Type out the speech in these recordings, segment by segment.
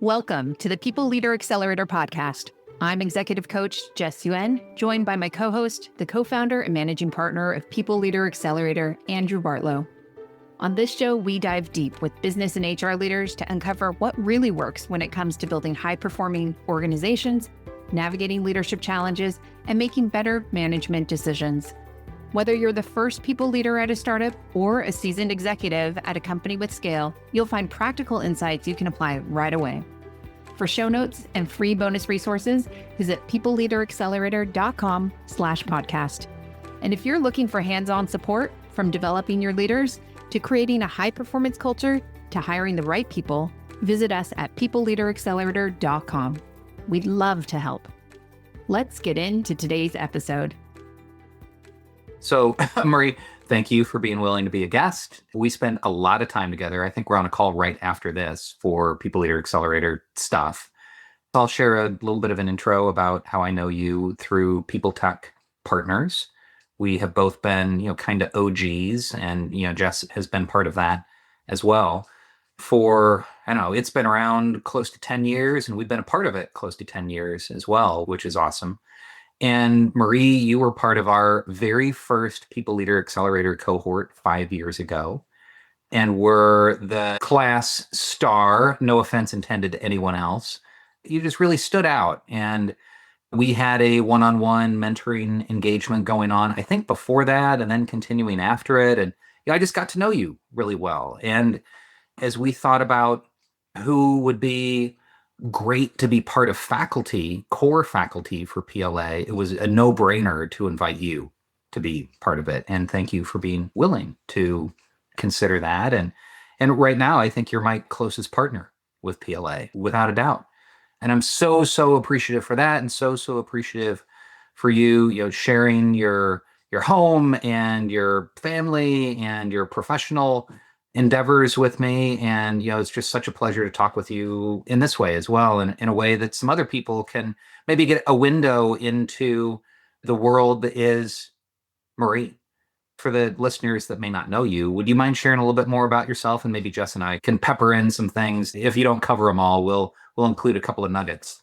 Welcome to the People Leader Accelerator Podcast. I'm Executive Coach Jess Yuen, joined by my co-host, the co-founder and managing partner of People Leader Accelerator, Andrew Bartlow. On this show, we dive deep with business and HR leaders to uncover what really works when it comes to building high-performing organizations, navigating leadership challenges, and making better management decisions. Whether you're the first people leader at a startup or a seasoned executive at a company with scale, you'll find practical insights you can apply right away. For show notes and free bonus resources, visit peopleleaderaccelerator.com/podcast. And if you're looking for hands-on support from developing your leaders to creating a high-performance culture to hiring the right people, visit us at peopleleaderaccelerator.com. We'd love to help. Let's get into today's episode. So, Marie, thank you for being willing to be a guest. We spent a lot of time together. I think we're on a call right after this for People Leader Accelerator stuff. I'll share a little bit of an intro about how I know you through People Tech Partners. We have both been, kind of OGs, and, Jess has been part of that as well. For, it's been around close to 10 years, and we've been a part of it close to 10 years as well, which is awesome. And Marie, you were part of our very first People Leader Accelerator cohort 5 years ago, and were the class star, no offense intended to anyone else. You just really stood out. And we had a one-on-one mentoring engagement going on, I think before that, and then continuing after it. And I just got to know you really well. And as we thought about who would be great to be part of faculty, core faculty for PLA, it was a no-brainer to invite you to be part of it. And thank you for being willing to consider that. And right now, I think you're my closest partner with PLA, without a doubt. And I'm so appreciative for that, and so appreciative for you, sharing your home and your family and your professional endeavors with me. And, it's just such a pleasure to talk with you in this way as well, and in a way that some other people can maybe get a window into the world that is Marie. For the listeners that may not know you, would you mind sharing a little bit more about yourself? And maybe Jess and I can pepper in some things. If you don't cover them all, we'll include a couple of nuggets.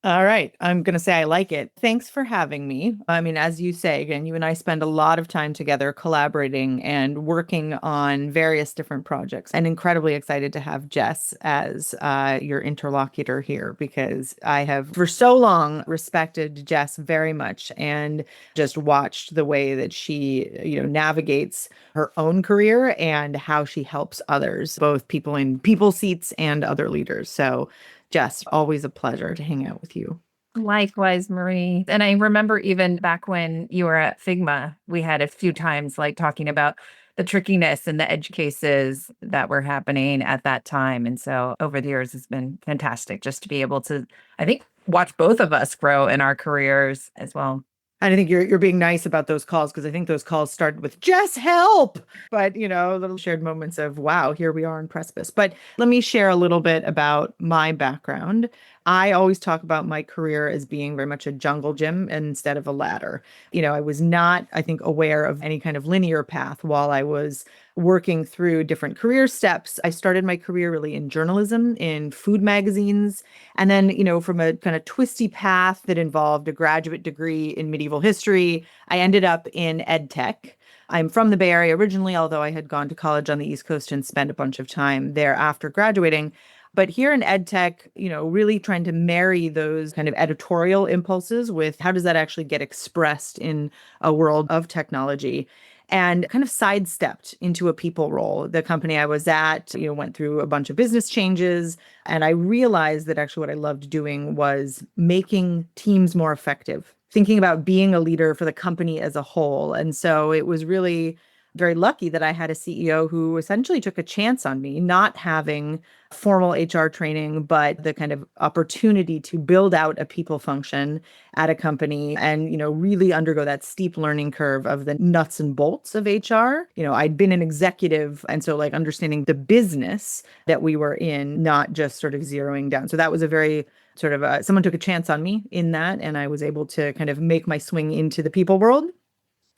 All right. I'm going to say I like it. Thanks for having me. I mean, as you say, again, you and I spend a lot of time together collaborating and working on various different projects. And incredibly excited to have Jess as your interlocutor here, because I have for so long respected Jess very much and just watched the way that she, navigates her own career and how she helps others, both people in people seats and other leaders. So Jess, always a pleasure to hang out with you. Likewise, Marie. And I remember even back when you were at Figma, we had a few times talking about the trickiness and the edge cases that were happening at that time. And so over the years, it's been fantastic just to be able to, I think, watch both of us grow in our careers as well. And I think you're being nice about those calls, because I think those calls started with Jess, help. But, little shared moments of, wow, here we are on precipice. But let me share a little bit about my background. I always talk about my career as being very much a jungle gym instead of a ladder. I was not, I think, aware of any kind of linear path while I was working through different career steps. I started my career really in journalism, in food magazines, and then, from a kind of twisty path that involved a graduate degree in medieval history, I ended up in ed tech. I'm from the Bay Area originally, although I had gone to college on the East Coast and spent a bunch of time there after graduating. But here in ed tech, really trying to marry those kind of editorial impulses with how does that actually get expressed in a world of technology, and kind of sidestepped into a people role. The company I was at, went through a bunch of business changes, and I realized that actually what I loved doing was making teams more effective, thinking about being a leader for the company as a whole. And so it was really very lucky that I had a CEO who essentially took a chance on me, not having formal HR training, but the kind of opportunity to build out a people function at a company and, really undergo that steep learning curve of the nuts and bolts of HR. I'd been an executive, and so understanding the business that we were in, not just sort of zeroing down. So that was a very sort of, someone took a chance on me in that, and I was able to kind of make my swing into the people world.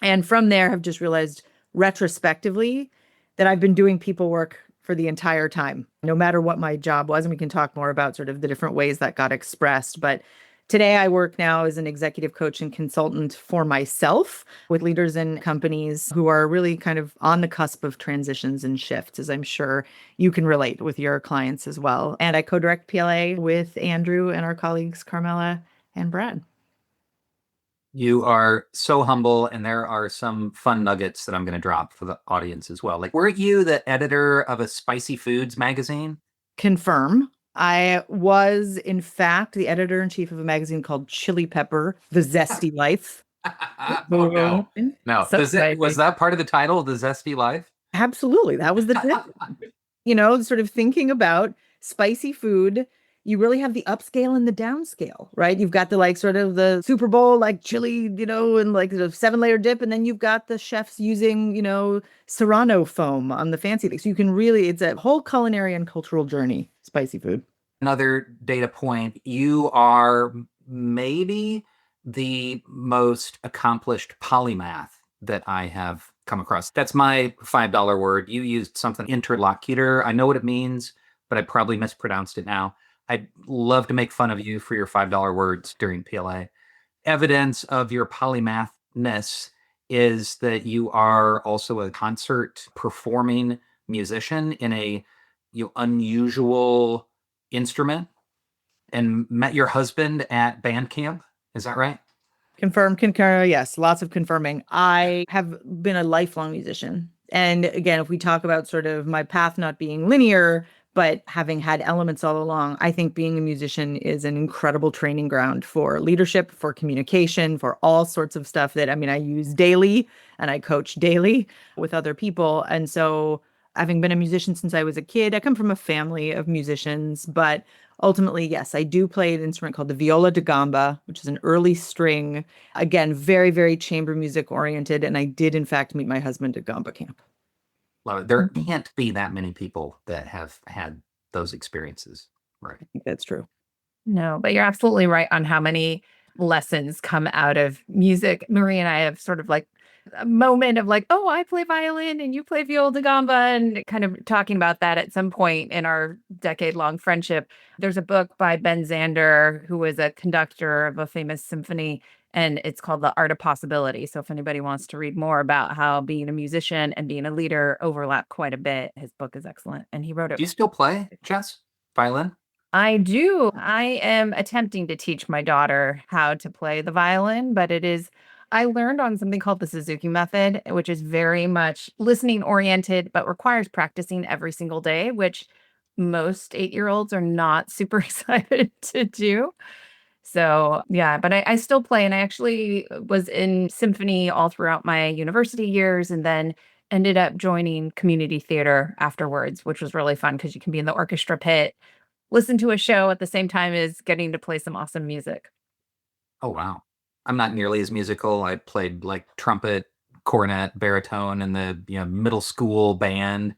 And from there, I've just realized retrospectively that I've been doing people work for the entire time, no matter what my job was. And we can talk more about sort of the different ways that got expressed. But today I work now as an executive coach and consultant for myself with leaders in companies who are really kind of on the cusp of transitions and shifts, as I'm sure you can relate with your clients as well. And I co-direct PLA with Andrew and our colleagues, Carmela and Brad. You are so humble, and there are some fun nuggets that I'm going to drop for the audience as well. Like, weren't you the editor of a spicy foods magazine? Confirm. I was, in fact, the editor-in-chief of a magazine called Chili Pepper, The Zesty Life. Oh, no. No. So Was that part of the title, The Zesty Life? Absolutely. That was the sort of thinking about spicy food. You really have the upscale and the downscale, right? You've got the like sort of the Super Bowl, like chili, and like the 7-layer dip. And then you've got the chefs using, Serrano foam on the fancy things. So you can really, it's a whole culinary and cultural journey, spicy food. Another data point, you are maybe the most accomplished polymath that I have come across. That's my $5 word. You used something, interlocutor. I know what it means, but I probably mispronounced it now. I'd love to make fun of you for your $5 words during PLA. Evidence of your polymathness is that you are also a concert performing musician in a unusual instrument, and met your husband at band camp. Is that right? Confirm, concur. Yes, lots of confirming. I have been a lifelong musician. And again, if we talk about sort of my path not being linear, but having had elements all along, I think being a musician is an incredible training ground for leadership, for communication, for all sorts of stuff that, I use daily and I coach daily with other people. And so having been a musician since I was a kid, I come from a family of musicians, but ultimately, yes, I do play an instrument called the viola da gamba, which is an early string. Again, very, very chamber music oriented. And I did, in fact, meet my husband at gamba camp. Love it. There can't be that many people that have had those experiences. Right. I think that's true. No, but you're absolutely right on how many lessons come out of music. Marie and I have sort of like a moment of like, oh, I play violin and you play viola da gamba, and kind of talking about that at some point in our decade-long friendship. There's a book by Ben Zander, who was a conductor of a famous symphony, and it's called The Art of Possibility. So if anybody wants to read more about how being a musician and being a leader overlap quite a bit, his book is excellent. And he wrote it. Do you still play, Jess? Violin? I do. I am attempting to teach my daughter how to play the violin, but I learned on something called the Suzuki method, which is very much listening oriented, but requires practicing every single day, which most 8-year-olds are not super excited to do. So yeah, but I still play, and I actually was in symphony all throughout my university years, and then ended up joining community theater afterwards, which was really fun because you can be in the orchestra pit, listen to a show at the same time as getting to play some awesome music. Oh, wow. I'm not nearly as musical. I played like trumpet, cornet, baritone in the middle school band,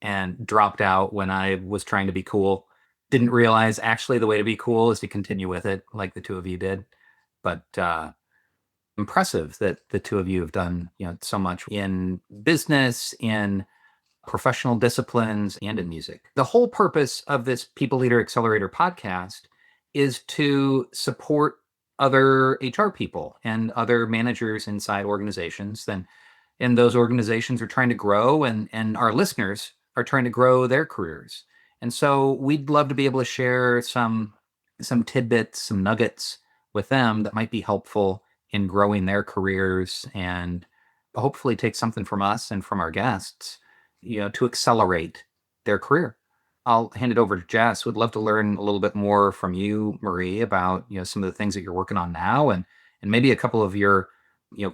and dropped out when I was trying to be cool. Didn't realize actually the way to be cool is to continue with it like the two of you did. But impressive that the two of you have done so much in business, in professional disciplines, and in music. The whole purpose of this People Leader Accelerator podcast is to support other HR people and other managers inside organizations. And those organizations are trying to grow, and our listeners are trying to grow their careers. And so we'd love to be able to share some tidbits, some nuggets with them that might be helpful in growing their careers, and hopefully take something from us and from our guests to accelerate their career. I'll hand it over to Jess. Would love to learn a little bit more from you, Marie, about some of the things that you're working on now, and maybe a couple of your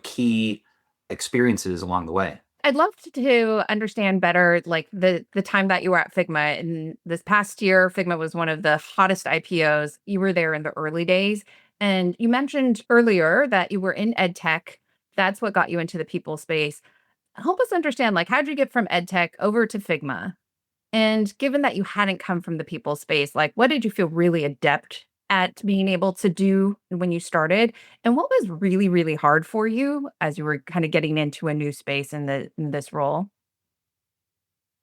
key experiences along the way. I'd love to understand better, like the time that you were at Figma. And this past year, Figma was one of the hottest IPOs. You were there in the early days, and you mentioned earlier that you were in ed tech. That's what got you into the people space. Help us understand, like, how'd you get from ed tech over to Figma? And given that you hadn't come from the people space, like, what did you feel really adept at being able to do when you started? And what was really, really hard for you as you were kind of getting into a new space in this role?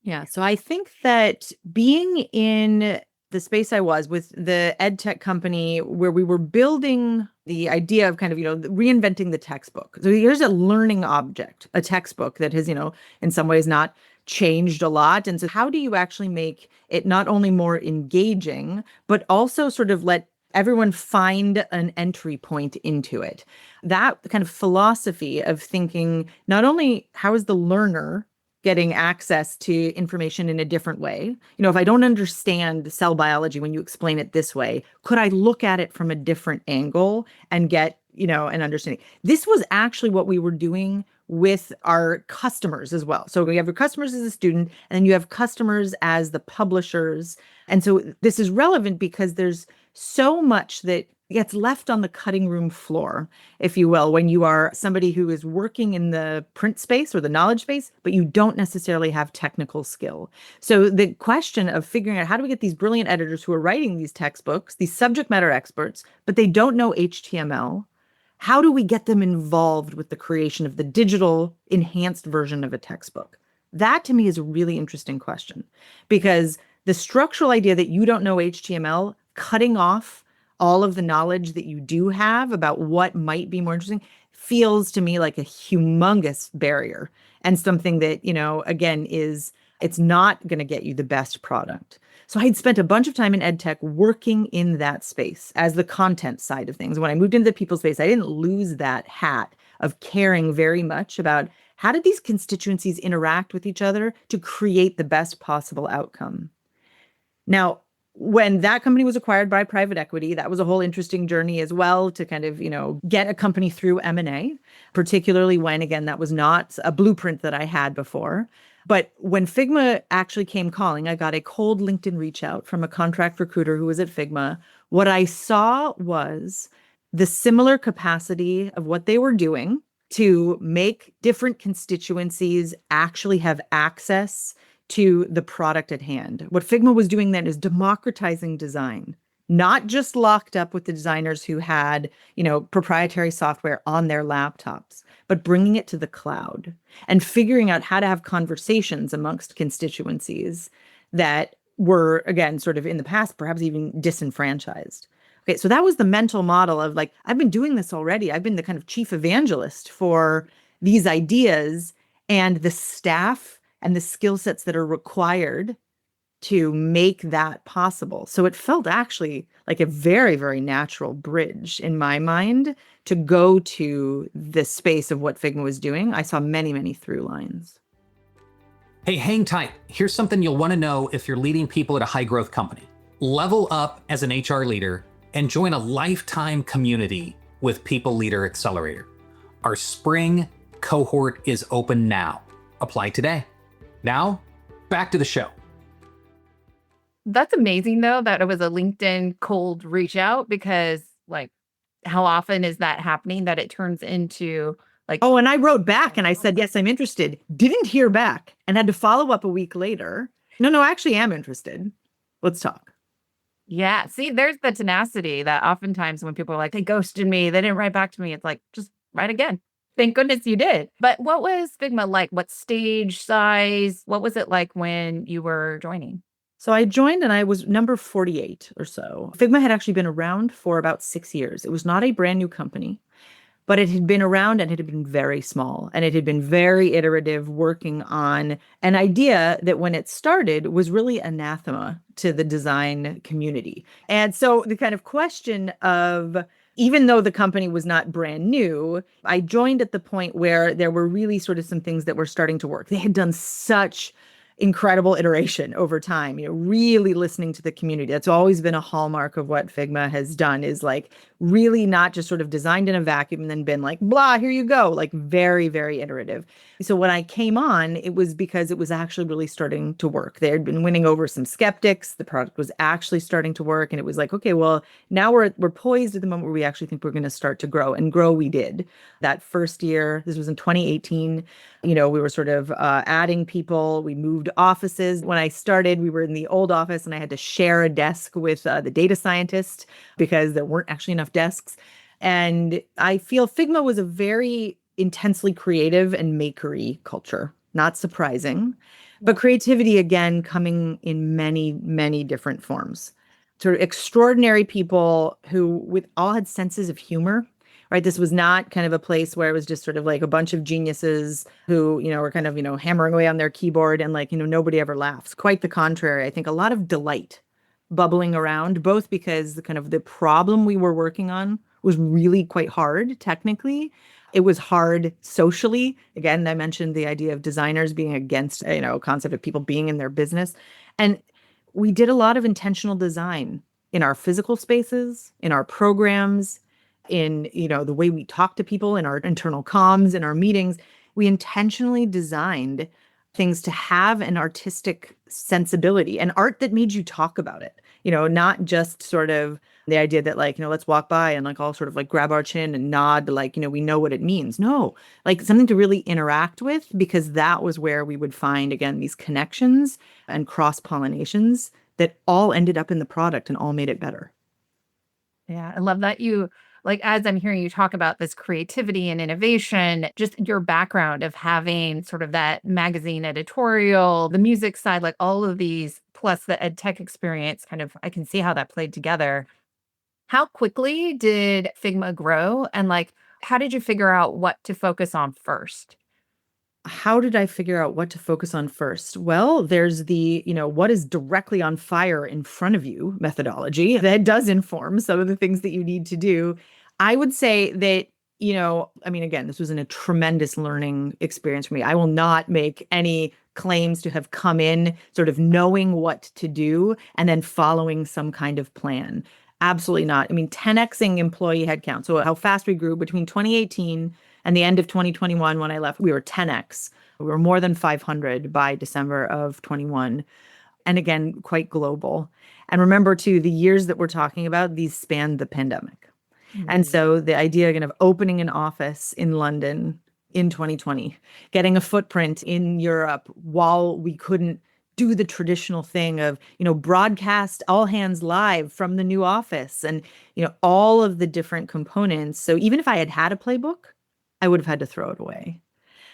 Yeah. So I think that being in the space I was with the ed tech company where we were building the idea of kind of, reinventing the textbook. So here's a learning object, a textbook that has, in some ways not changed a lot. And so how do you actually make it not only more engaging, but also sort of let everyone find an entry point into it? That kind of philosophy of thinking, not only how is the learner getting access to information in a different way. If I don't understand cell biology when you explain it this way, could I look at it from a different angle and get, an understanding? This was actually what we were doing with our customers as well. So we have your customers as a student, and then you have customers as the publishers. And so this is relevant because there's so much that gets left on the cutting room floor, if you will, when you are somebody who is working in the print space or the knowledge space, but you don't necessarily have technical skill. So the question of figuring out how do we get these brilliant editors who are writing these textbooks, these subject matter experts, but they don't know HTML, how do we get them involved with the creation of the digital enhanced version of a textbook? That to me is a really interesting question, because the structural idea that you don't know HTML, cutting off all of the knowledge that you do have about what might be more interesting, feels to me like a humongous barrier and something that, again, it's not going to get you the best product. So I'd spent a bunch of time in ed tech working in that space as the content side of things. When I moved into the people space, I didn't lose that hat of caring very much about how did these constituencies interact with each other to create the best possible outcome. Now, when that company was acquired by private equity, that was a whole interesting journey as well to kind of, get a company through M&A, particularly when, again, that was not a blueprint that I had before. But when Figma actually came calling, I got a cold LinkedIn reach out from a contract recruiter who was at Figma. What I saw was the similar capacity of what they were doing to make different constituencies actually have access to the product at hand. What Figma was doing then is democratizing design, not just locked up with the designers who had, proprietary software on their laptops, but bringing it to the cloud and figuring out how to have conversations amongst constituencies that were, again, sort of in the past, perhaps even disenfranchised. Okay, so that was the mental model of like, I've been doing this already. I've been the kind of chief evangelist for these ideas, and the staff and the skill sets that are required to make that possible. So it felt actually like a very, very natural bridge in my mind to go to the space of what Figma was doing. I saw many, many through lines. Hey, hang tight. Here's something you'll want to know if you're leading people at a high growth company. Level up as an HR leader and join a lifetime community with People Leader Accelerator. Our spring cohort is open now. Apply today. Now, back to the show. That's amazing, though, that it was a LinkedIn cold reach out, because how often is that happening that it turns into Oh, and I wrote back and I said, yes, I'm interested. Didn't hear back and had to follow up a week later. No, I actually am interested. Let's talk. Yeah. See, there's the tenacity that oftentimes when people are like, they ghosted me, they didn't write back to me. It's like, just write again. Thank goodness you did. But what was Figma like? What stage, size? What was it like when you were joining? So I joined and I was number 48 or so. Figma had actually been around for about 6 years. It was not a brand new company, but it had been around and it had been very small. And it had been very iterative, working on an idea that when it started was really anathema to the design community. And so the kind of question of, even though the company was not brand new, I joined at the point where there were really sort of some things that were starting to work. They had done such incredible iteration over time, really listening to the community. That's always been a hallmark of what Figma has done, is like really not just sort of designed in a vacuum and then been like, blah, here you go, like very, very iterative. So when I came on, it was because it was actually really starting to work. They had been winning over some skeptics. The product was actually starting to work. And it was like, okay, well, now we're poised at the moment where we actually think we're going to start to grow, and grow we did. That first year, this was in 2018, we were sort of adding people. We moved offices. When I started, we were in the old office and I had to share a desk with the data scientist because there weren't actually enough desks. And I feel Figma was a very intensely creative and makery culture. Not surprising. But creativity, again, coming in many, many different forms. Sort of extraordinary people who with all had senses of humor, right? This was not kind of a place where it was just sort of like a bunch of geniuses who, were kind of, hammering away on their keyboard and like, nobody ever laughs. Quite the contrary. I think a lot of delight bubbling around, both because the kind of the problem we were working on was really quite hard technically. It was hard socially. Again, I mentioned the idea of designers being against, concept of people being in their business. And we did a lot of intentional design in our physical spaces, in our programs, in, the way we talk to people, in our internal comms, in our meetings. We intentionally designed things to have an artistic sensibility and art that made you talk about it, not just sort of the idea that like, let's walk by and like all sort of like grab our chin and nod like, we know what it means. No, like something to really interact with, because that was where we would find, again, these connections and cross-pollinations that all ended up in the product and all made it better. Yeah, I love that you, like, as I'm hearing you talk about this creativity and innovation, just your background of having sort of that magazine editorial, the music side, like all of these, plus the ed tech experience, kind of, I can see how that played together. How quickly did Figma grow? And like, how did you figure out what to focus on first? How did I figure out what to focus on first? Well, there's the, what is directly on fire in front of you methodology that does inform some of the things that you need to do. I would say that, again, this was a tremendous learning experience for me. I will not make any claims to have come in sort of knowing what to do and then following some kind of plan. Absolutely not. 10xing employee headcount. So how fast we grew between 2018 and the end of 2021, when I left, we were 10x. We were more than 500 by December of 21. And again, quite global. And remember, too, the years that we're talking about, these spanned the pandemic. Mm-hmm. And so the idea again of opening an office in London in 2020, getting a footprint in Europe while we couldn't do the traditional thing of, broadcast all hands live from the new office and, all of the different components. So even if I had had a playbook, I would have had to throw it away.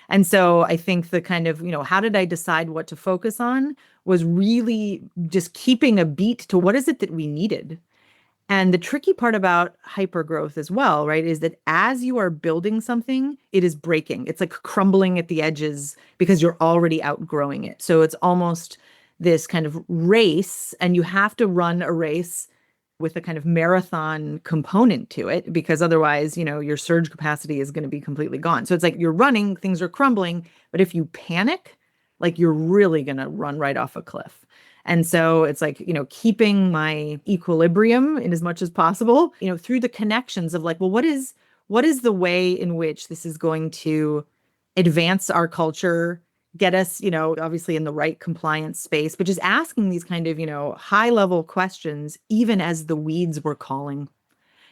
And so I think the kind of, how did I decide what to focus on was really just keeping a beat to what is it that we needed. And the tricky part about hypergrowth as well, right, is that as you are building something, it is breaking. It's like crumbling at the edges because you're already outgrowing it. So it's almost this kind of race, and you have to run a race with a kind of marathon component to it, because otherwise, your surge capacity is going to be completely gone. So it's like you're running, things are crumbling, but if you panic, like you're really going to run right off a cliff. And so it's like, keeping my equilibrium in as much as possible, through the connections of like, well, what is the way in which this is going to advance our culture, get us, obviously in the right compliance space, but just asking these kind of, high level questions, even as the weeds were calling.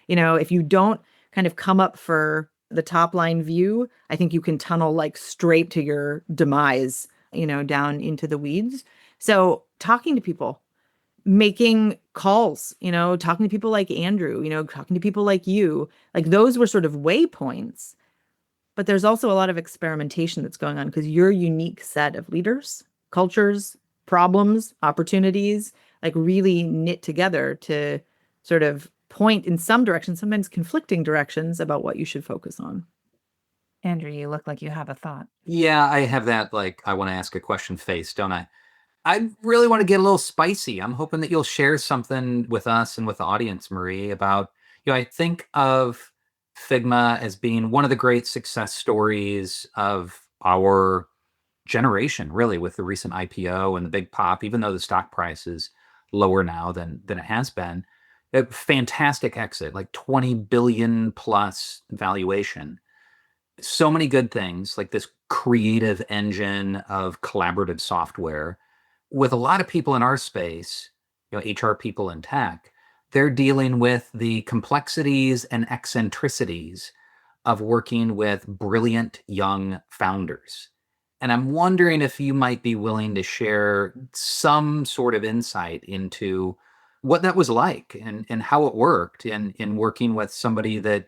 If you don't kind of come up for the top line view, I think you can tunnel like straight to your demise, down into the weeds. So talking to people, making calls, talking to people like Andrew, talking to people like you, like those were sort of waypoints. But there's also a lot of experimentation that's going on because your unique set of leaders, cultures, problems, opportunities, like really knit together to sort of point in some direction, sometimes conflicting directions about what you should focus on. Andrew, you look like you have a thought. Yeah, I have that, like, I want to ask a question face, don't I? I really want to get a little spicy. I'm hoping that you'll share something with us and with the audience, Marie, about, I think of Figma as being one of the great success stories of our generation, really, with the recent IPO and the big pop, even though the stock price is lower now than it has been. A fantastic exit, like 20 billion plus valuation. So many good things, like this creative engine of collaborative software. With a lot of people in our space, HR people in tech, they're dealing with the complexities and eccentricities of working with brilliant young founders. And I'm wondering if you might be willing to share some sort of insight into what that was like and how it worked in working with somebody that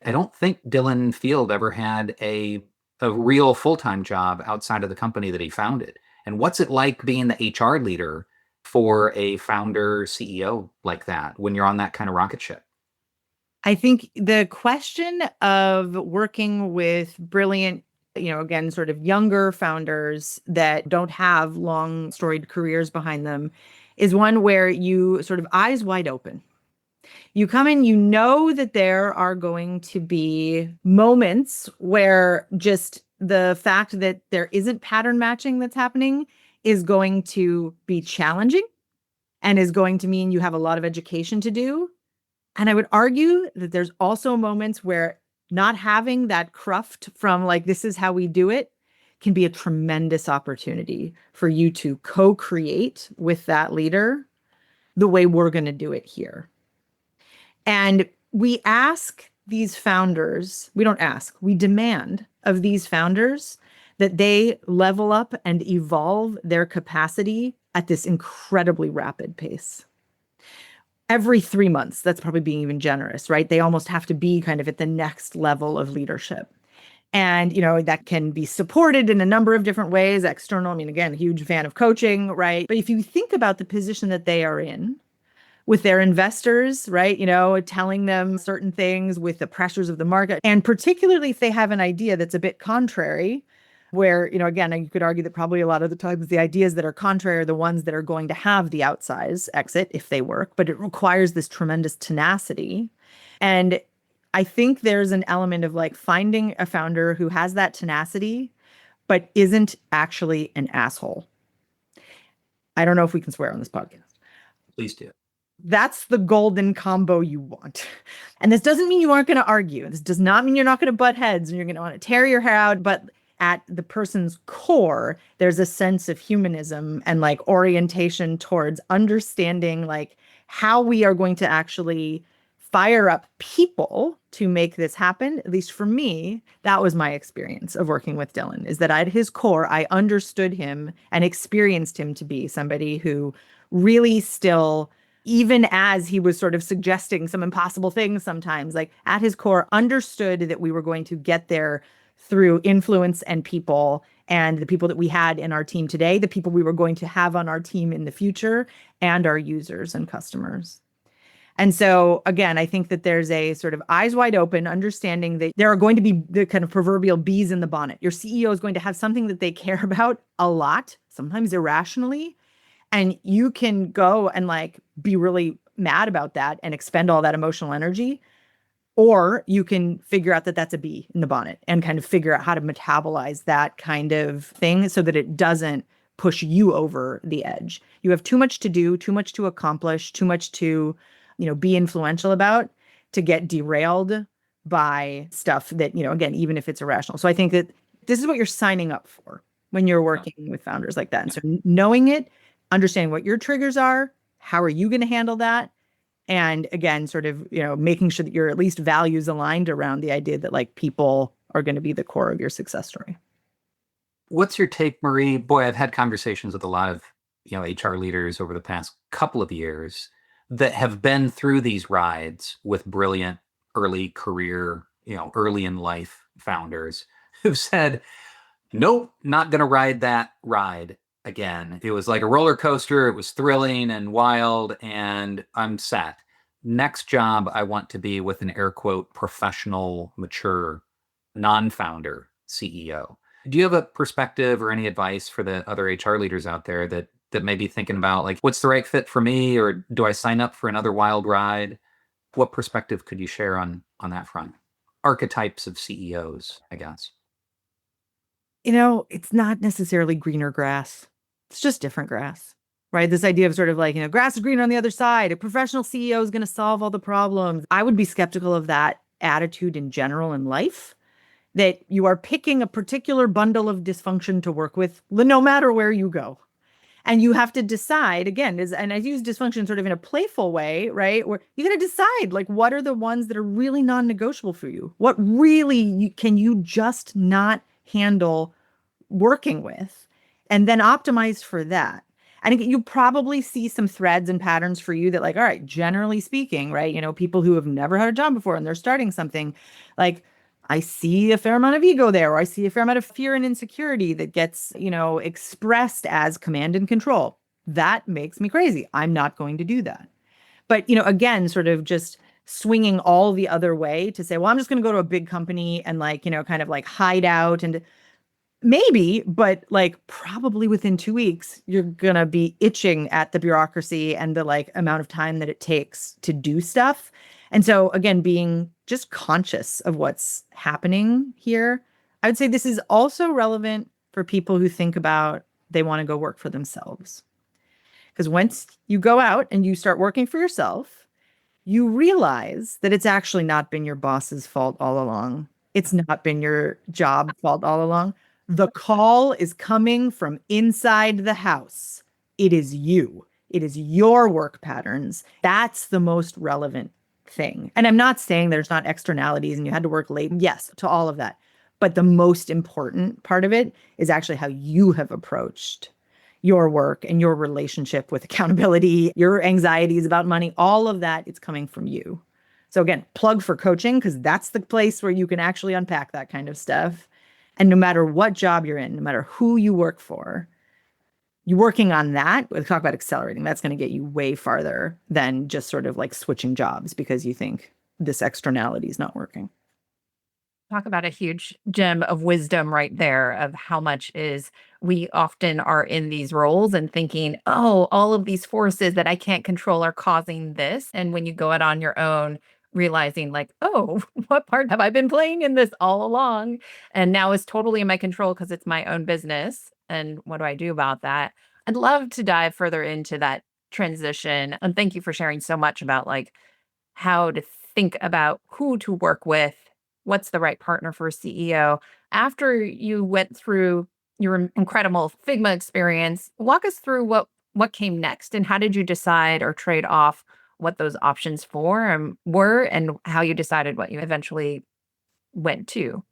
I don't think Dylan Field ever had a real full-time job outside of the company that he founded. And what's it like being the HR leader for a founder CEO like that when you're on that kind of rocket ship? I think the question of working with brilliant, again, sort of younger founders that don't have long storied careers behind them is one where you sort of eyes wide open. You come in, you know that there are going to be moments where just the fact that there isn't pattern matching that's happening is going to be challenging and is going to mean you have a lot of education to do. And I would argue that there's also moments where not having that cruft from like, this is how we do it can be a tremendous opportunity for you to co-create with that leader the way we're going to do it here. And we ask these founders, we don't ask, we demand of these founders that they level up and evolve their capacity at this incredibly rapid pace. Every 3 months, that's probably being even generous, right? They almost have to be kind of at the next level of leadership. And, that can be supported in a number of different ways, external. I mean, again, huge fan of coaching, right? But if you think about the position that they are in with their investors, right, telling them certain things with the pressures of the market, and particularly if they have an idea that's a bit contrary, where, again, you could argue that probably a lot of the times the ideas that are contrary are the ones that are going to have the outsize exit if they work, but it requires this tremendous tenacity. And I think there's an element of like finding a founder who has that tenacity, but isn't actually an asshole. I don't know if we can swear on this podcast. Please do. That's the golden combo you want. And this doesn't mean you aren't going to argue. This does not mean you're not going to butt heads and you're going to want to tear your hair out, but at the person's core, there's a sense of humanism and like orientation towards understanding like how we are going to actually fire up people to make this happen. At least for me, that was my experience of working with Dylan, is that at his core, I understood him and experienced him to be somebody who really still, even as he was sort of suggesting some impossible things sometimes, like at his core, understood that we were going to get there through influence and people, and the people that we had in our team today, the people we were going to have on our team in the future, and our users and customers. And so, again, I think that there's a sort of eyes wide open understanding that there are going to be the kind of proverbial bees in the bonnet. Your CEO is going to have something that they care about a lot, sometimes irrationally, and you can go and like be really mad about that and expend all that emotional energy. Or you can figure out that that's a bee in the bonnet and kind of figure out how to metabolize that kind of thing so that it doesn't push you over the edge. You have too much to do, too much to accomplish, too much to, be influential about to get derailed by stuff that, again, even if it's irrational. So I think that this is what you're signing up for when you're working with founders like that. And so knowing it, understanding what your triggers are, how are you going to handle that? And again, sort of, making sure that you're at least values aligned around the idea that like people are going to be the core of your success story. What's your take, Marie? Boy, I've had conversations with a lot of, HR leaders over the past couple of years that have been through these rides with brilliant early career, early in life founders who've said, nope, not going to ride that ride again. It was like a roller coaster. It was thrilling and wild, and I'm set. Next job, I want to be with an air quote professional, mature, non-founder CEO. Do you have a perspective or any advice for the other HR leaders out there that may be thinking about like, what's the right fit for me, or do I sign up for another wild ride? What perspective could you share on that front? Archetypes of CEOs, I guess. It's not necessarily greener grass. It's just different grass, right? This idea of sort of like, grass is greener on the other side. A professional CEO is going to solve all the problems. I would be skeptical of that attitude in general in life, that you are picking a particular bundle of dysfunction to work with no matter where you go. And you have to decide, again, and I use dysfunction sort of in a playful way, right? Where you got to decide, like, what are the ones that are really non-negotiable for you? What really can you just not handle working with? And then optimize for that. And you probably see some threads and patterns for you that like, all right, generally speaking, right? People who have never had a job before and they're starting something like, I see a fair amount of ego there, or I see a fair amount of fear and insecurity that gets, expressed as command and control. That makes me crazy. I'm not going to do that. But, again, sort of just swinging all the other way to say, well, I'm just going to go to a big company and kind of hide out and maybe, but probably within 2 weeks, you're going to be itching at the bureaucracy and the amount of time that it takes to do stuff. And so again, being just conscious of what's happening here. I would say this is also relevant for people who think about they want to go work for themselves. Because once you go out and you start working for yourself, you realize that it's actually not been your boss's fault all along. It's not been your job fault all along. The call is coming from inside the house. It is you. It is your work patterns. That's the most relevant thing. And I'm not saying there's not externalities and you had to work late. Yes, to all of that. But the most important part of it is actually how you have approached your work and your relationship with accountability, your anxieties about money, all of that, it's coming from you. So again, plug for coaching, because that's the place where you can actually unpack that kind of stuff. And no matter what job you're in, no matter who you work for, you're working on that. We'll talk about accelerating. That's going to get you way farther than just sort of switching jobs because you think this externality is not working. Talk about a huge gem of wisdom right there of how much is we often are in these roles and thinking, oh, all of these forces that I can't control are causing this. And when you go out on your own, realizing oh, what part have I been playing in this all along? And now it's totally in my control because it's my own business. And what do I do about that? I'd love to dive further into that transition. And thank you for sharing so much about how to think about who to work with. What's the right partner for a CEO? After you went through your incredible Figma experience, walk us through what came next and how did you decide or trade off what those options were and how you decided what you eventually went to?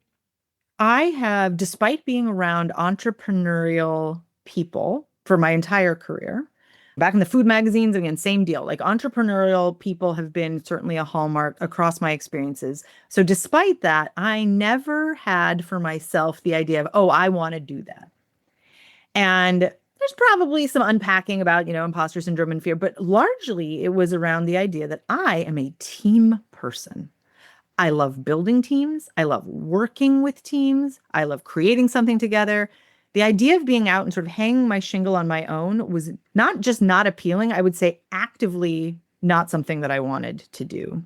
I have, despite being around entrepreneurial people for my entire career, back in the food magazines, again, same deal. Entrepreneurial people have been certainly a hallmark across my experiences. So despite that, I never had for myself the idea of, oh, I want to do that. And there's probably some unpacking about, imposter syndrome and fear, but largely it was around the idea that I am a team person. I love building teams. I love working with teams. I love creating something together. The idea of being out and sort of hanging my shingle on my own was not just not appealing, I would say actively not something that I wanted to do.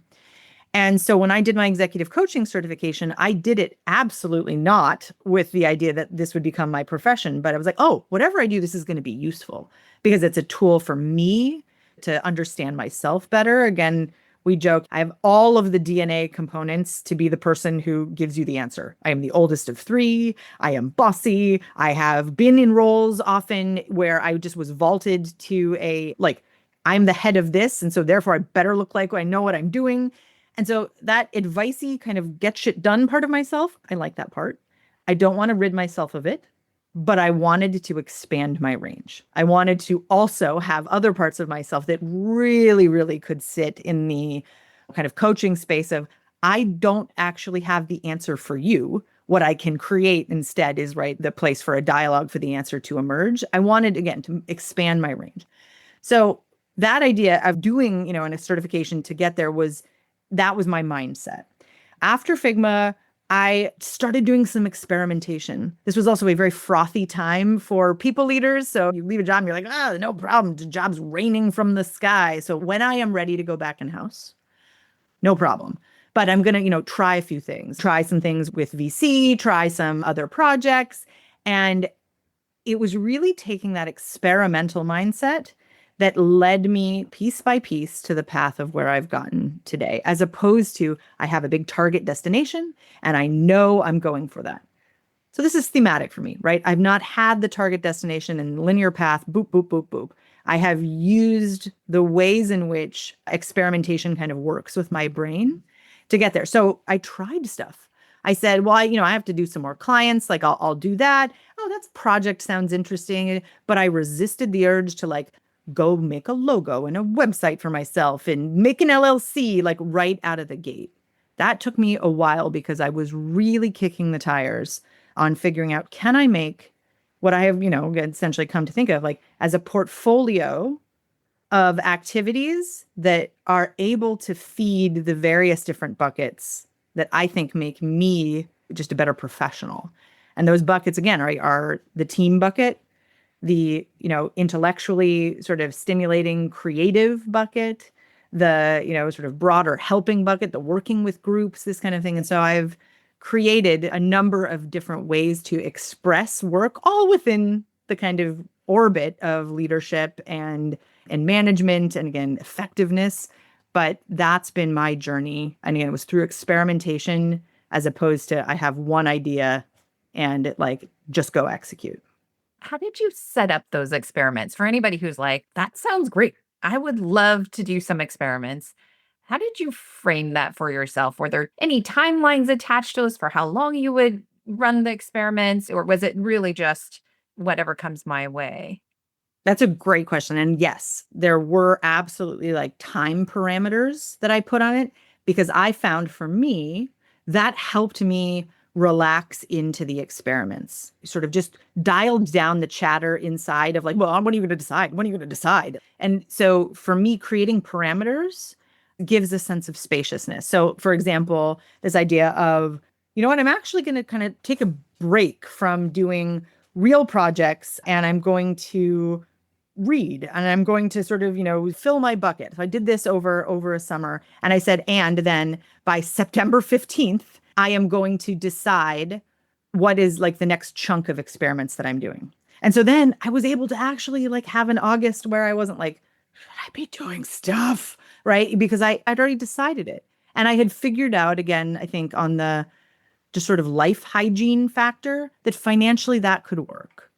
And so when I did my executive coaching certification, I did it absolutely not with the idea that this would become my profession. But I was like, oh, whatever I do, this is going to be useful because it's a tool for me to understand myself better. Again, we joke, I have all of the DNA components to be the person who gives you the answer. I am the oldest of 3. I am bossy. I have been in roles often where I just was vaulted to I'm the head of this. And so therefore I better look like I know what I'm doing. And so that advicey kind of get shit done part of myself, I like that part. I don't want to rid myself of it, but I wanted to expand my range. I wanted to also have other parts of myself that really, really could sit in the kind of coaching space of, I don't actually have the answer for you. What I can create instead is the place for a dialogue for the answer to emerge. I wanted, again, to expand my range. So that idea of doing, in a certification to get there that was my mindset. After Figma, I started doing some experimentation. This was also a very frothy time for people leaders. So you leave a job and you're like, no problem. The job's raining from the sky. So when I am ready to go back in-house, no problem. But I'm going to, try a few things, try some things with VC, try some other projects. And it was really taking that experimental mindset that led me piece by piece to the path of where I've gotten today, as opposed to I have a big target destination and I know I'm going for that. So this is thematic for me, right? I've not had the target destination and linear path, boop, boop, boop, boop. I have used the ways in which experimentation kind of works with my brain to get there. So I tried stuff. I said, well, I have to do some more clients. I'll do that. Oh, that's project sounds interesting. But I resisted the urge to go make a logo and a website for myself and make an LLC right out of the gate. That took me a while because I was really kicking the tires on figuring out, can I make what I have, essentially come to think of like as a portfolio of activities that are able to feed the various different buckets that I think make me just a better professional. And those buckets, again, are the team bucket, the, intellectually sort of stimulating creative bucket, the, sort of broader helping bucket, the working with groups, this kind of thing. And so I've created a number of different ways to express work, all within the kind of orbit of leadership and management and, again, effectiveness. But that's been my journey. And again, it was through experimentation as opposed to I have one idea and like just go execute. How did you set up those experiments? For anybody who's like, that sounds great, I would love to do some experiments. How did you frame that for yourself? Were there any timelines attached to those for how long you would run the experiments? Or was it really just whatever comes my way? That's a great question. And yes, there were absolutely like time parameters that I put on it because I found for me that helped me relax into the experiments, sort of just dialed down the chatter inside of like, well, when are you going to decide? When are you going to decide? And so for me, creating parameters gives a sense of spaciousness. So for example, this idea of, you know what, I'm actually going to kind of take a break from doing real projects and I'm going to read and I'm going to sort of, fill my bucket. So I did this over a summer and I said, and then by September 15th, I am going to decide what is like the next chunk of experiments that I'm doing. And so then I was able to actually like have an August where I wasn't like, should I be doing stuff? Right? Because I'd already decided it. And I had figured out, again, I think on the just sort of life hygiene factor that financially that could work.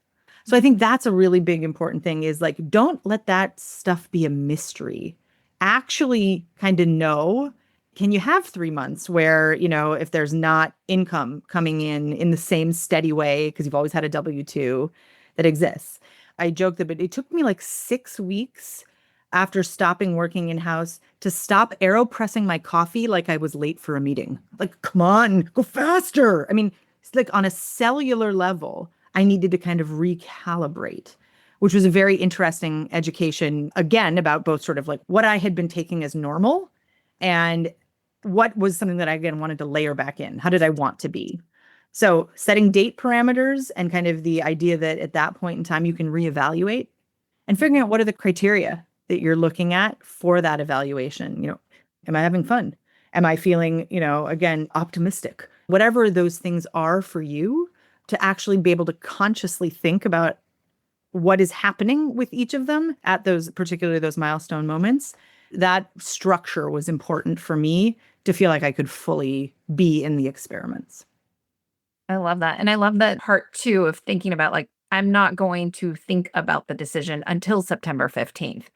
So I think that's a really big important thing is like, don't let that stuff be a mystery. Actually kind of know, can you have 3 months where, if there's not income coming in the same steady way, because you've always had a W-2 that exists. I joke that, but it took me like 6 weeks after stopping working in-house to stop AeroPressing my coffee like I was late for a meeting. Like, come on, go faster. I mean, it's like on a cellular level, I needed to kind of recalibrate, which was a very interesting education, again, about both sort of like what I had been taking as normal and what was something that I, again, wanted to layer back in. How did I want to be? So setting date parameters and kind of the idea that at that point in time, you can reevaluate and figuring out what are the criteria that you're looking at for that evaluation. Am I having fun? Am I feeling, again, optimistic? Whatever those things are for you, to actually be able to consciously think about what is happening with each of them at those, particularly those milestone moments. That structure was important for me to feel like I could fully be in the experiments. I love that. And I love that part too of thinking about like, I'm not going to think about the decision until September 15th,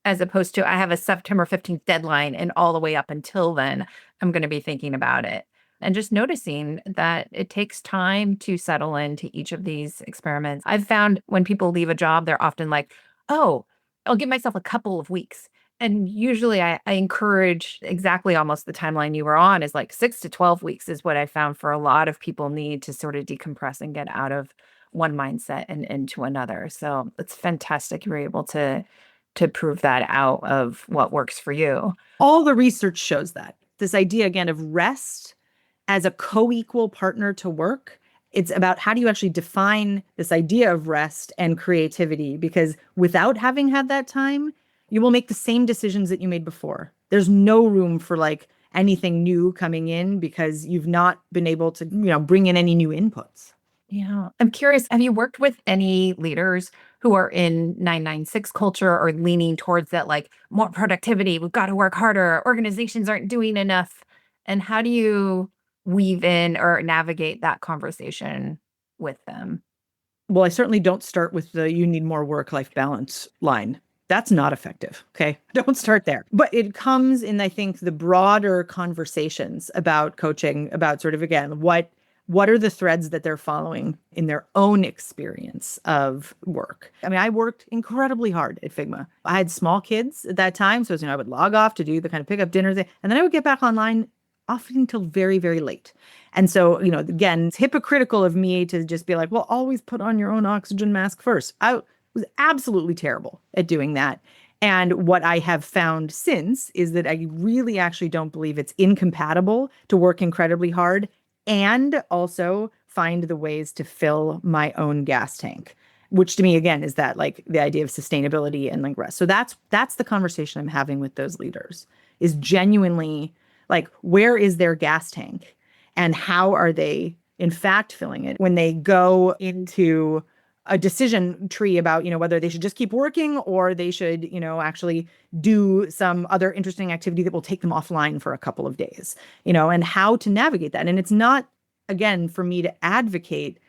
as opposed to I have a September 15th deadline and all the way up until then, I'm going to be thinking about it. And just noticing that it takes time to settle into each of these experiments. I've found when people leave a job, they're often like, oh, I'll give myself a couple of weeks. And usually I encourage exactly almost the timeline you were on is like 6 to 12 weeks is what I found for a lot of people need to sort of decompress and get out of one mindset and into another. So it's fantastic you were able to prove that out of what works for you. All the research shows that. This idea, again, of rest as a co-equal partner to work. It's about how do you actually define this idea of rest and creativity? Because without having had that time, you will make the same decisions that you made before. There's no room for like anything new coming in because you've not been able to, bring in any new inputs. Yeah. I'm curious, have you worked with any leaders who are in 996 culture or leaning towards that, like more productivity, we've got to work harder, organizations aren't doing enough? And how do you weave in or navigate that conversation with them? Well, I certainly don't start with the you need more work-life balance line. That's not effective. Okay. Don't start there. But it comes in, I think, the broader conversations about coaching, about sort of, again, what are the threads that they're following in their own experience of work? I mean, I worked incredibly hard at Figma. I had small kids at that time. So, I would log off to do the kind of pick up dinner thing. And then I would get back online often until very, very late. And so, again, it's hypocritical of me to just be like, well, always put on your own oxygen mask first. I was absolutely terrible at doing that. And what I have found since is that I really actually don't believe it's incompatible to work incredibly hard and also find the ways to fill my own gas tank, which to me, again, is that like the idea of sustainability and like rest. So that's the conversation I'm having with those leaders, is genuinely like, where is their gas tank and how are they in fact filling it when they go into a decision tree about, whether they should just keep working or they should, actually do some other interesting activity that will take them offline for a couple of days, and how to navigate that. And it's not, again, for me to advocate,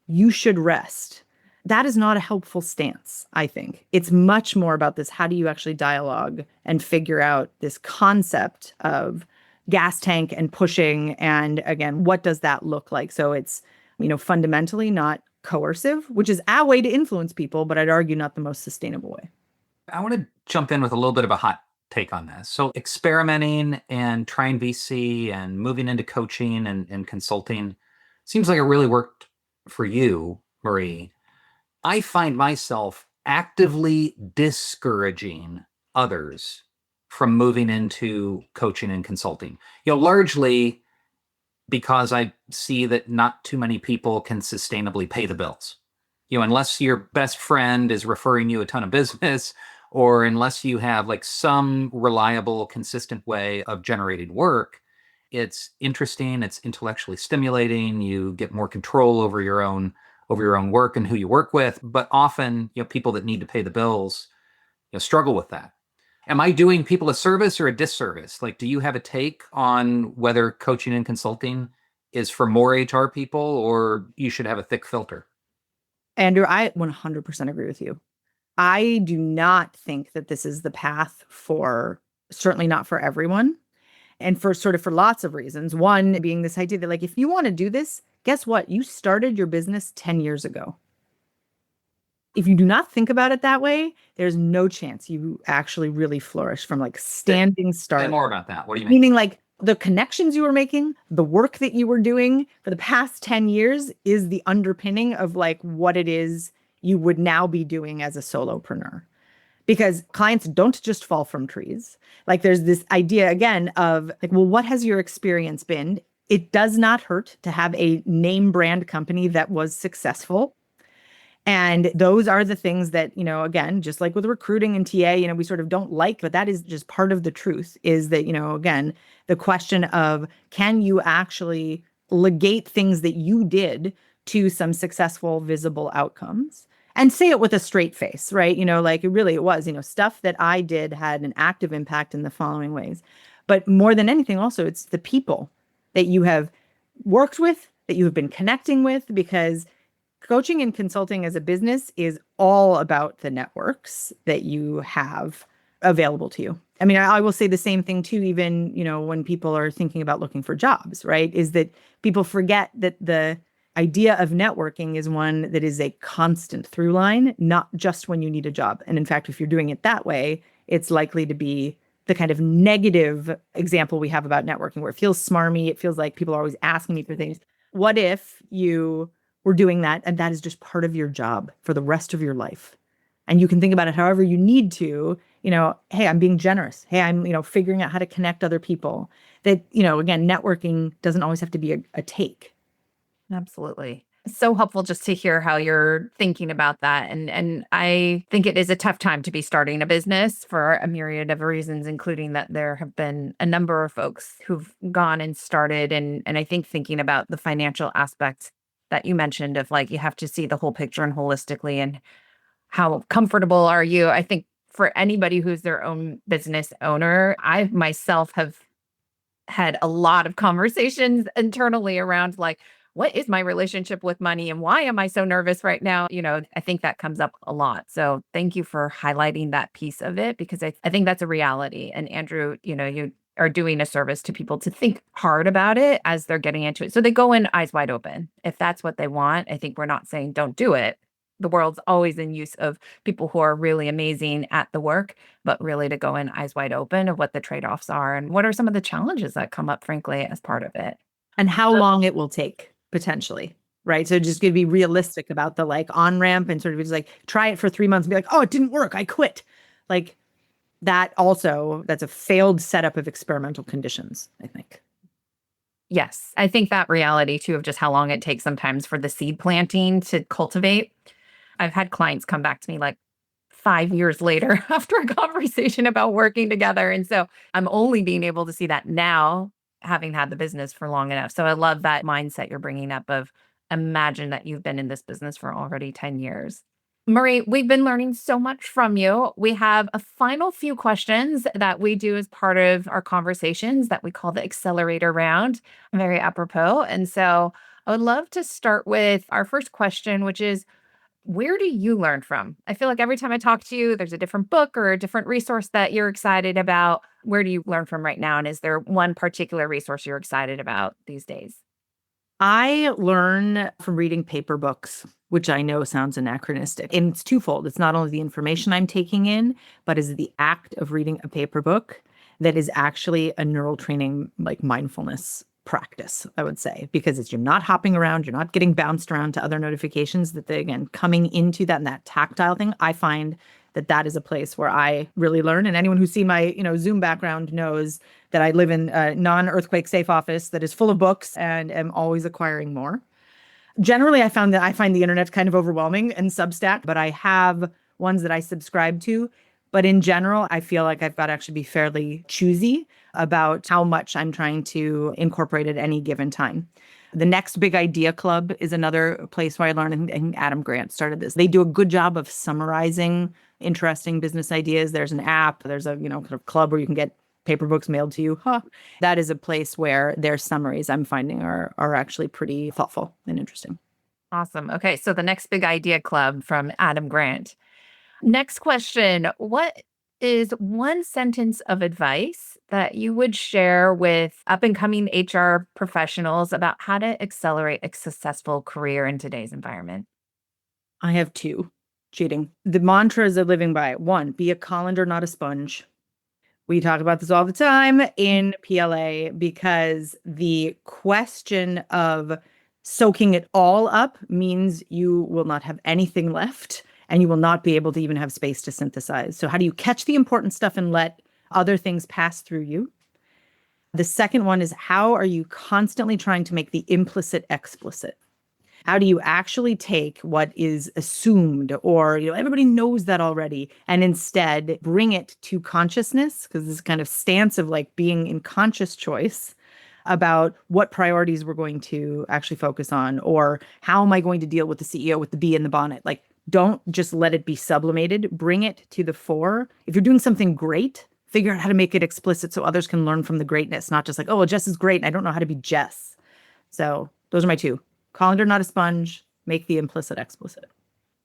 you should rest. That is not a helpful stance, I think. It's much more about this. How do you actually dialogue and figure out this concept of gas tank and pushing? And again, what does that look like? So it's, fundamentally not coercive, which is a way to influence people, but I'd argue not the most sustainable way. I want to jump in with a little bit of a hot take on this. So experimenting and trying VC and moving into coaching and consulting seems like it really worked for you, Marie. I find myself actively discouraging others from moving into coaching and consulting, largely because I see that not too many people can sustainably pay the bills. Unless your best friend is referring you a ton of business, or unless you have like some reliable, consistent way of generating work, it's interesting, it's intellectually stimulating, you get more control over your own work and who you work with. But often, people that need to pay the bills, struggle with that. Am I doing people a service or a disservice? Like, do you have a take on whether coaching and consulting is for more HR people or you should have a thick filter? Andrew, I 100% agree with you. I do not think that this is the path certainly not for everyone. And for lots of reasons. One being this idea that like, if you want to do this, guess what? You started your business 10 years ago. If you do not think about it that way, there's no chance you actually really flourish from like standing start. Say more about that. What do you mean? Meaning like the connections you were making, the work that you were doing for the past 10 years is the underpinning of like what it is you would now be doing as a solopreneur. Because clients don't just fall from trees. Like there's this idea again of like, well, what has your experience been? It does not hurt to have a name brand company that was successful. And those are the things that, again, just like with recruiting and TA, we sort of don't like, but that is just part of the truth is that, again, the question of can you actually legate things that you did to some successful, visible outcomes and say it with a straight face, right? Like it was, stuff that I did had an active impact in the following ways. But more than anything, also, it's the people that you have worked with, that you have been connecting with, because coaching and consulting as a business is all about the networks that you have available to you. I mean, I will say the same thing too, even, when people are thinking about looking for jobs, right? Is that people forget that the idea of networking is one that is a constant through line, not just when you need a job. And in fact, if you're doing it that way, it's likely to be the kind of negative example we have about networking where it feels smarmy. It feels like people are always asking me for things. What if you were doing that and that is just part of your job for the rest of your life? And you can think about it however you need to, hey, I'm being generous. Hey, I'm, figuring out how to connect other people. That, again, networking doesn't always have to be a take. Absolutely. So helpful just to hear how you're thinking about that. And I think it is a tough time to be starting a business for a myriad of reasons, including that there have been a number of folks who've gone and started. And I think thinking about the financial aspect that you mentioned of like, you have to see the whole picture and holistically and how comfortable are you? I think for anybody who's their own business owner, I myself have had a lot of conversations internally around like, what is my relationship with money and why am I so nervous right now? I think that comes up a lot. So thank you for highlighting that piece of it, because I think that's a reality. And Andrew, you are doing a service to people to think hard about it as they're getting into it. So they go in eyes wide open. If that's what they want, I think we're not saying don't do it, the world's always in use of people who are really amazing at the work, but really to go in eyes wide open of what the trade-offs are and what are some of the challenges that come up, frankly, as part of it. And how long it will take potentially, right? So just to be realistic about the like on ramp and sort of just like try it for 3 months and be like, oh, it didn't work, I quit. Like that also, that's a failed setup of experimental conditions, I think. Yes, I think that reality too of just how long it takes sometimes for the seed planting to cultivate. I've had clients come back to me like 5 years later after a conversation about working together. And so I'm only being able to see that now, having had the business for long enough. So I love that mindset you're bringing up of imagine that you've been in this business for already 10 years. Marie, we've been learning so much from you. We have a final few questions that we do as part of our conversations that we call the accelerator round, very apropos. And so I would love to start with our first question, which is, where do you learn from? I feel like every time I talk to you, there's a different book or a different resource that you're excited about. Where do you learn from right now? And is there one particular resource you're excited about these days? I learn from reading paper books, which I know sounds anachronistic. And it's twofold. It's not only the information I'm taking in, but is the act of reading a paper book that is actually a neural training, like mindfulness practice, I would say, because you're not hopping around, you're not getting bounced around to other notifications that they, again, coming into that and that tactile thing. I find that is a place where I really learn. And anyone who's seen my, Zoom background knows that I live in a non-earthquake safe office that is full of books and am always acquiring more. Generally, I find the internet kind of overwhelming and Substack, but I have ones that I subscribe to. But in general, I feel like I've got to actually be fairly choosy about how much I'm trying to incorporate at any given time. The Next Big Idea Club is another place where I learned, and Adam Grant started this. They do a good job of summarizing interesting business ideas. There's an app, there's a, kind of club where you can get paper books mailed to you. That is a place where their summaries I'm finding are actually pretty thoughtful and interesting. Awesome. Okay. So the Next Big Idea Club from Adam Grant. Next question. What is one sentence of advice that you would share with up and coming HR professionals about how to accelerate a successful career in today's environment? I have two. Cheating. The mantras of living by: 1, be a colander, not a sponge. We talk about this all the time in PLA because the question of soaking it all up means you will not have anything left and you will not be able to even have space to synthesize. So how do you catch the important stuff and let other things pass through you? The second one is, how are you constantly trying to make the implicit explicit? How do you actually take what is assumed or, everybody knows that already, and instead bring it to consciousness? Because this kind of stance of like being in conscious choice about what priorities we're going to actually focus on, or how am I going to deal with the CEO with the bee in the bonnet? Like, don't just let it be sublimated. Bring it to the fore. If you're doing something great, figure out how to make it explicit so others can learn from the greatness, not just like, oh, well, Jess is great and I don't know how to be Jess. So those are my two. Colander, not a sponge. Make the implicit explicit.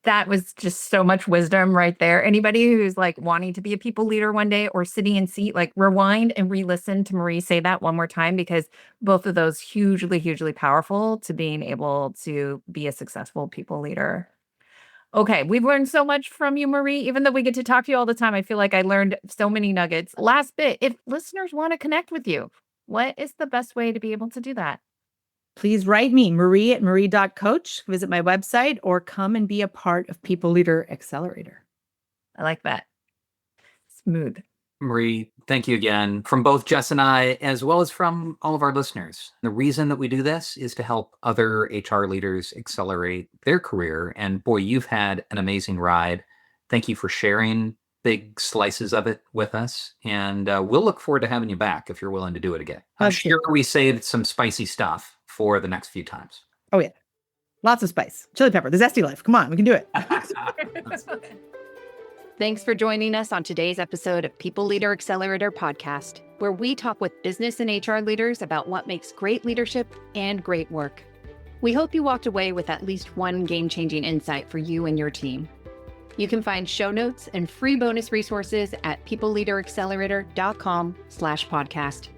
That was just so much wisdom right there. Anybody who's like wanting to be a people leader one day or sitting in seat, like rewind and re-listen to Marie say that one more time, because both of those hugely, hugely powerful to being able to be a successful people leader. Okay, we've learned so much from you, Marie. Even though we get to talk to you all the time, I feel like I learned so many nuggets. Last bit, if listeners want to connect with you, what is the best way to be able to do that? Please write me, marie@marie.coach. Visit my website or come and be a part of People Leader Accelerator. I like that. Smooth. Marie, thank you again from both Jess and I, as well as from all of our listeners. The reason that we do this is to help other HR leaders accelerate their career. And boy, you've had an amazing ride. Thank you for sharing big slices of it with us. And we'll look forward to having you back if you're willing to do it again. I'm sure we saved some spicy stuff for the next few times. Oh, yeah. Lots of spice. Chili pepper. The zesty life. Come on, we can do it. Thanks for joining us on today's episode of People Leader Accelerator Podcast, where we talk with business and HR leaders about what makes great leadership and great work. We hope you walked away with at least one game-changing insight for you and your team. You can find show notes and free bonus resources at peopleleaderaccelerator.com/podcast.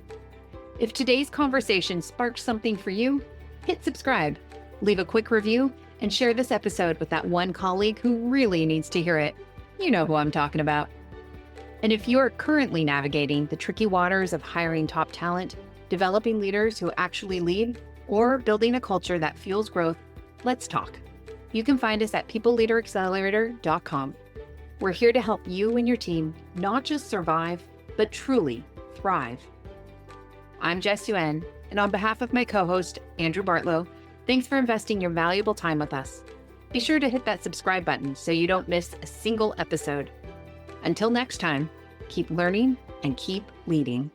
If today's conversation sparked something for you, hit subscribe, leave a quick review, and share this episode with that one colleague who really needs to hear it. You know who I'm talking about. And if you're currently navigating the tricky waters of hiring top talent, developing leaders who actually lead, or building a culture that fuels growth, let's talk. You can find us at peopleleaderaccelerator.com. We're here to help you and your team not just survive, but truly thrive. I'm Jess Yuen, and on behalf of my co-host, Andrew Bartlow, thanks for investing your valuable time with us. Be sure to hit that subscribe button so you don't miss a single episode. Until next time, keep learning and keep leading.